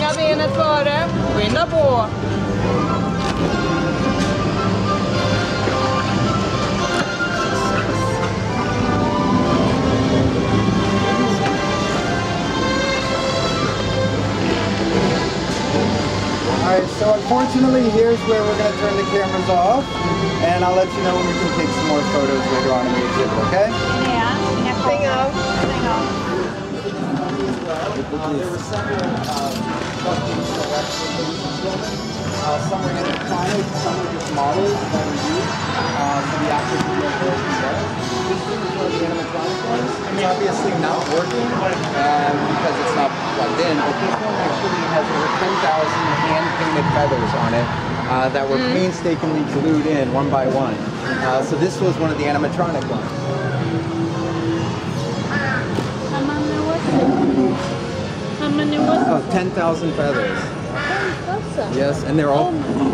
Ena benet före. Skynda på. Alright, so unfortunately here's where we're going to turn the cameras off, and I'll let you know when we can take some more photos later on in the exhibit, okay? Yeah. Stäng av. There were several buttons some were electronic, some were just models that were used, so the actors would make those themselves. This one is one of the animatronic ones. It's obviously not working because it's not plugged in, but this one actually has over 10,000 hand-painted feathers on it that were painstakingly glued in one by one. So this was one of the animatronic ones. How many was it? Oh, 10,000 feathers. Yes, and they're all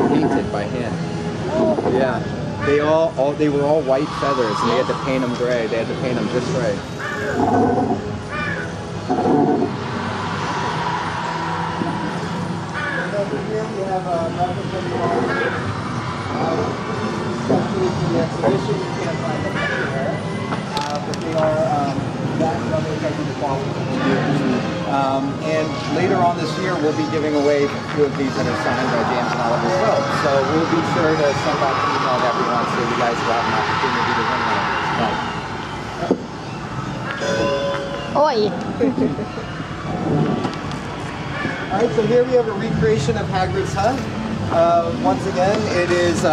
painted by hand. Yeah, they were all white feathers, and they had to paint them gray. They had to paint them just right. And over here we have a replica model. Especially for the exhibition, you can't find them anywhere, but they are that level type of quality. And later on this year, we'll be giving away a few of these that are signed by James and Oliver as well. So we'll be sure to send out an email to everyone so you guys will have an opportunity to win one. Oj! Alright, so here we have a recreation of Hagrid's hut. Once again, it is,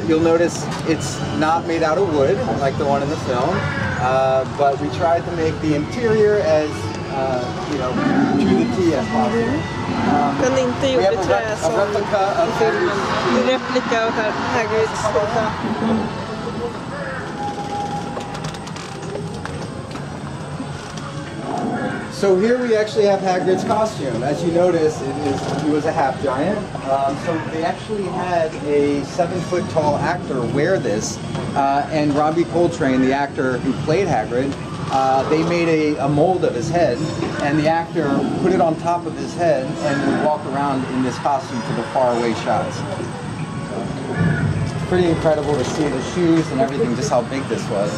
you'll notice it's not made out of wood like the one in the film, but we tried to make the interior as, you know, to the T as possible. Kunde inte gjorde trä som replica of filmen. En replika av Hagrids hytta. So here we actually have Hagrid's costume. As you notice, he was a half giant. So they actually had a 7-foot tall actor wear this, and Robbie Coltrane, the actor who played Hagrid, they made a mold of his head, and the actor put it on top of his head and would walk around in this costume for the faraway shots. It's pretty incredible to see the shoes and everything, just how big this was.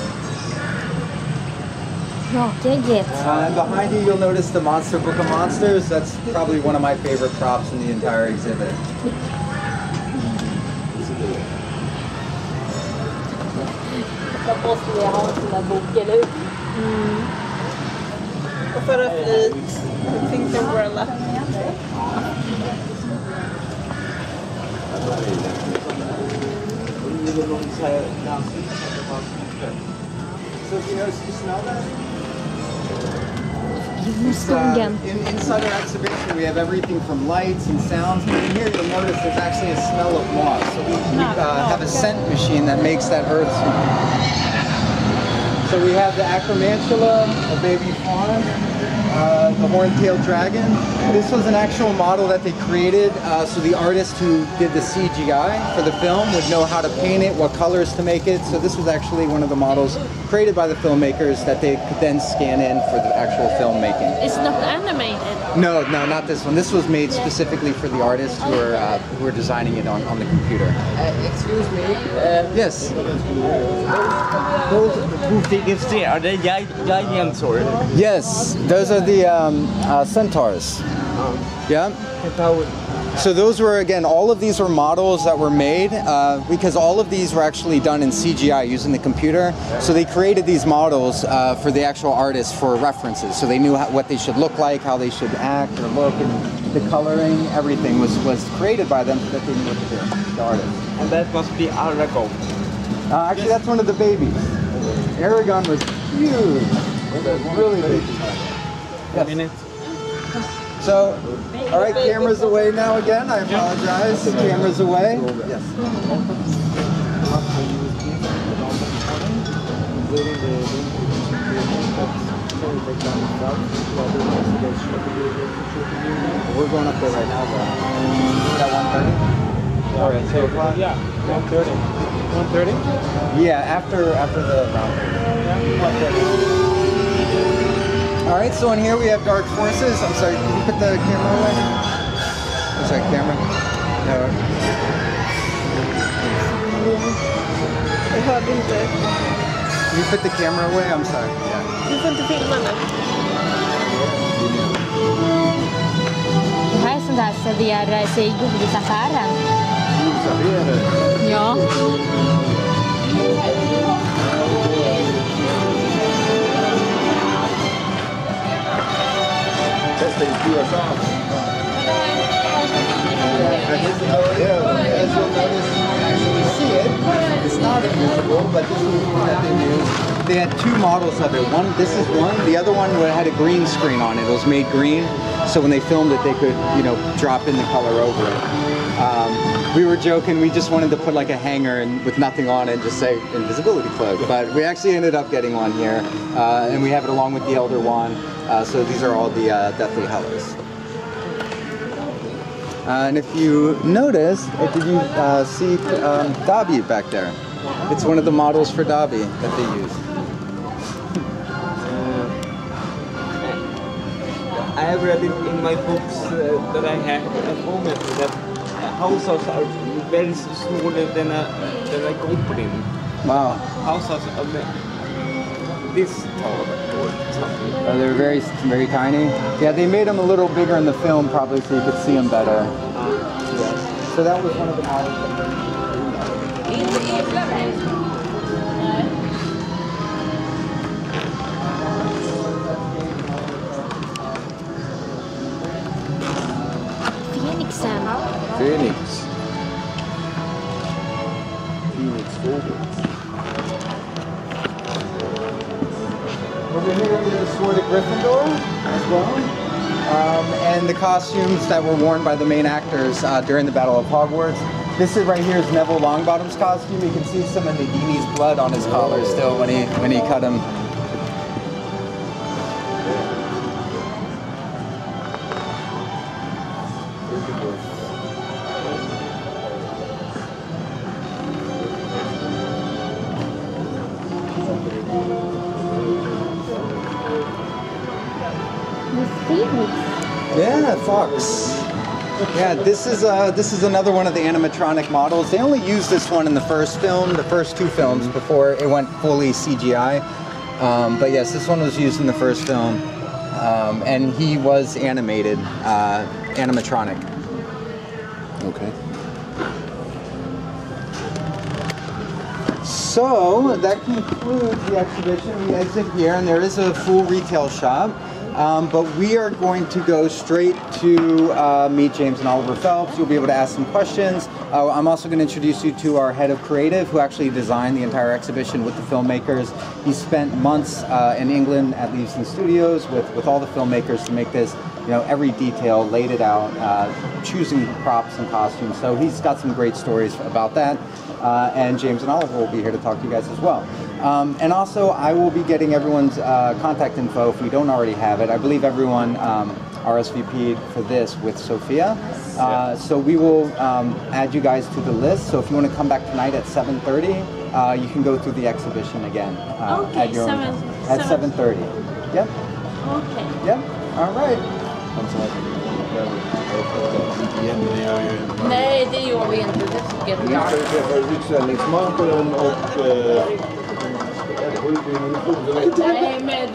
And behind you, you'll notice the Monster Book of Monsters. That's probably one of my favorite props in the entire exhibit. Och förra flit, Pink Umbrella. So you notice, you smell that? Inside our exhibition, we have everything from lights and sounds, but in here you'll notice there's actually a smell of moss. So we have a scent machine that makes that earth smell. So we have the acromantula, a baby fawn, the horn-tailed dragon. This was an actual model that they created, so the artist who did the CGI for the film would know how to paint it, what colors to make it. So this was actually one of the models created by the filmmakers that they could then scan in for the actual filmmaking. It's not animated? No, not this one. This was made specifically for the artists who were designing it on the computer. Excuse me. Yes. Those two figures there, are they giants or? Yes, those are the centaurs. Yeah. So those were, again, all of these were models that were made because all of these were actually done in CGI using the computer. So they created these models for the actual artists for references. So they knew what they should look like, how they should act or look, and the coloring, everything was created by them so that they knew what to do, the artists. And that must be Aragon. Actually, that's one of the babies. Aragon was huge. Really big. Yes. So, all right, cameras away now again. I apologize. Cameras away. Yes. We're going up there right now. At 1:30. All right, 2 o'clock. Yeah, 1:30. 1:30? Yeah, after the round. All right, so in here we have Dark Forces. I'm sorry, can you put the camera away? Is that camera? No. Jag hörde inte. Can you put the camera away? I'm sorry. Yeah. Du får inte filma nu. Det här är sånt där serverar sig i godisaffären. Godisaffärer? Ja. Testa i USA. As you'll notice, actually see it. It's not invisible, but this is one that they knew. They had two models of it. One, this is one. The other one had a green screen on it. It was made green, so when they filmed it, they could, you know, drop in the color over it. We were joking. We just wanted to put like a hanger and with nothing on it, and just say invisibility cloak. But we actually ended up getting one here, and we have it along with the Elder Wand. So these are all the Deathly Hallows. And if you notice, did you see Dobby back there? It's one of the models for Dobby that they use. I have read it in my books that I have at home that houses are very smaller than a goblin. Wow. Houses are this tall or something. They're very, very tiny. Yeah, they made them a little bigger in the film probably so you could see them better. Yeah. So that was one of the models. Phoenixen. Phoenix. Phoenix. Over here we have the Sword of Gryffindor as well. And the costumes that were worn by the main actors during the Battle of Hogwarts. This is right here is Neville Longbottom's costume. You can see some of Nagini's blood on his collar still when he cut him. Yeah, Fox. Yeah, this is another one of the animatronic models. They only used this one in the first film, the first two films before it went fully CGI. But yes, this one was used in the first film, and he was animated, animatronic. Okay. So that concludes the exhibition. We exit here, and there is a full retail shop. But we are going to go straight to meet James and Oliver Phelps. You'll be able to ask some questions. I'm also going to introduce you to our head of creative, who actually designed the entire exhibition with the filmmakers. He spent months in England at Leavesden Studios with all the filmmakers to make this, you know, every detail, laid it out, choosing props and costumes. So he's got some great stories about that. And James and Oliver will be here to talk to you guys as well. And also, I will be getting everyone's contact info if we don't already have it. I believe everyone RSVP'd for this with Sophia. So we will add you guys to the list. So if you want to come back tonight at 7:30, you can go through the exhibition again. Okay, at your own time. At 7:30. Yep. Okay. Yep. All right. Nej, det gör vi inte. Det tycker jag. Vi ska träffa utställningsmakaren och... Nej, men